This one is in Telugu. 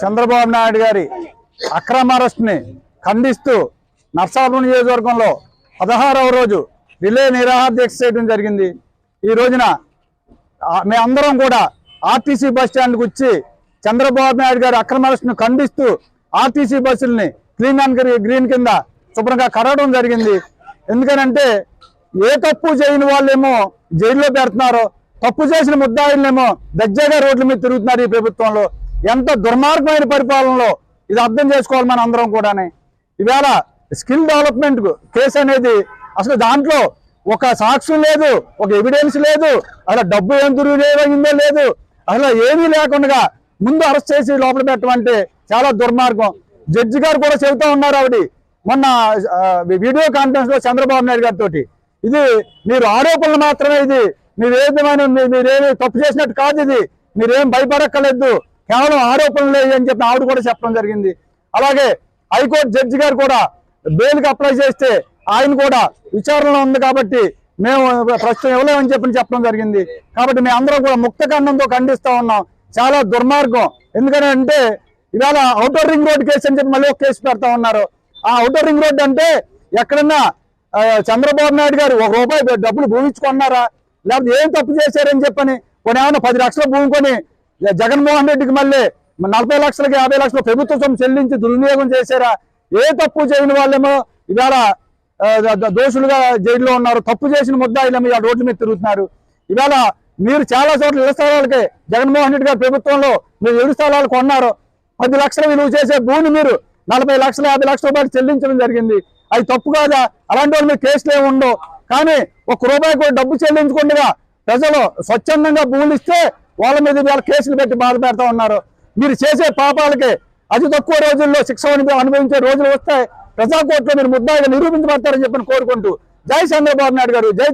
చంద్రబాబు నాయుడు గారి అక్రమ అరెస్ట్ని ఖండిస్తూ నర్సాపురం నియోజకవర్గంలో 16వ రోజు రిలే నిరాహార దీక్ష చేయడం జరిగింది. ఈ రోజున మేమందరం కూడా ఆర్టీసీ బస్ స్టాండ్కి వచ్చి చంద్రబాబు నాయుడు గారి అక్రమ అరెస్ట్ను ఖండిస్తూ ఆర్టీసీ బస్సుల్ని క్లీన్ అండ్ గ్రీన్ కింద శుభ్రంగా కడగడం జరిగింది. ఎందుకనంటే ఏ తప్పు చేయని వాళ్ళేమో జైల్లో పెడుతున్నారు, తప్పు చేసిన ముద్దాయిలనేమో దజ్జాగా రోడ్ల మీద తిరుగుతున్నారు. ఈ ప్రభుత్వంలో ఎంత దుర్మార్గమైన పరిపాలనలో ఇది అర్థం చేసుకోవాలి మన అందరం కూడానే. ఇవాళ స్కిల్ డెవలప్మెంట్ కేసు అనేది అసలు దాంట్లో ఒక సాక్ష్యం లేదు, ఒక ఎవిడెన్స్ లేదు, అసలు డబ్బు ఏం దుర్వినియోగమైందో లేదు, అసలు ఏమీ లేకుండా ముందు అరెస్ట్ చేసి లోపల పెట్టమంటే చాలా దుర్మార్గం. జడ్జి గారు కూడా చెబుతూ ఉన్నారు, ఆవిడ మొన్న వీడియో కాన్ఫరెన్స్ లో చంద్రబాబు నాయుడు గారితో, ఇది మీరు ఆరోపణలు మాత్రమే, ఇది మీరేమి తప్పు చేసినట్టు కాదు, ఇది మీరేం భయపడక్కర్లేదు, కేవలం ఆరోపణలే అని చెప్పి ఆవిడ కూడా చెప్పడం జరిగింది. అలాగే హైకోర్టు జడ్జి గారు కూడా బెయిల్కి అప్లై చేస్తే ఆయన కూడా విచారణలో ఉంది కాబట్టి మేము ప్రస్తుతం ఇవ్వలేమని చెప్పడం జరిగింది. కాబట్టి మేము అందరం కూడా ముక్త ఖండంతో ఖండిస్తూ ఉన్నాం. చాలా దుర్మార్గం. ఎందుకంటే ఇవాళ ఔటర్ రింగ్ రోడ్ కేసు అని చెప్పి మళ్ళీ ఒక కేసు పెడతా ఉన్నారు. ఆ ఔటర్ రింగ్ రోడ్ అంటే ఎక్కడన్నా చంద్రబాబు నాయుడు గారు ₹1 డబ్బులు భూమించుకున్నారా, లేకపోతే ఏం తప్పు చేశారని చెప్పని కొన్ని ఏమైనా 10 లక్షల భూమి కొని జగన్మోహన్ రెడ్డికి మళ్ళీ 40 లక్షలకి 50 లక్షలు ప్రభుత్వ సొమ్ము చెల్లించి దుర్వినియోగం చేశారా? ఏ తప్పు చేయని వాళ్ళేమో ఇవాళ దోషులుగా జైల్లో ఉన్నారు, తప్పు చేసిన ముద్దాయిలేమో ఇవాళ రోడ్ల మీద తిరుగుతున్నారు. ఇవాళ మీరు చాలా చోట్ల ఇళ్ల స్థలాలకే జగన్మోహన్ రెడ్డి గారి ప్రభుత్వంలో మీరు 7 స్థలాలు కొన్నారు. 10 లక్షల విలువ చేసే భూమిని మీరు 40 లక్షలు 50 లక్షల రూపాయలు చెల్లించడం జరిగింది. అది తప్పు కాదా? అలాంటి వాళ్ళ మీద కేసులు ఏమి ఉండవు. కానీ ₹1 కూడా డబ్బు చెల్లించకుండా ప్రజలు స్వచ్ఛందంగా భూములు ఇస్తే వాళ్ళ మీద ఇవాళ కేసులు పెట్టి బాధ పెడతా ఉన్నారు. మీరు చేసే పాపాలకి అతి తక్కువ రోజుల్లో శిక్ష అనుభవించే రోజులు వస్తాయి. ప్రజాకోర్టులో మీరు ముద్దాయిగా నిరూపించబడతారని చెప్పని కోరుకుంటూ జై చంద్రబాబు నాయుడు గారు, జై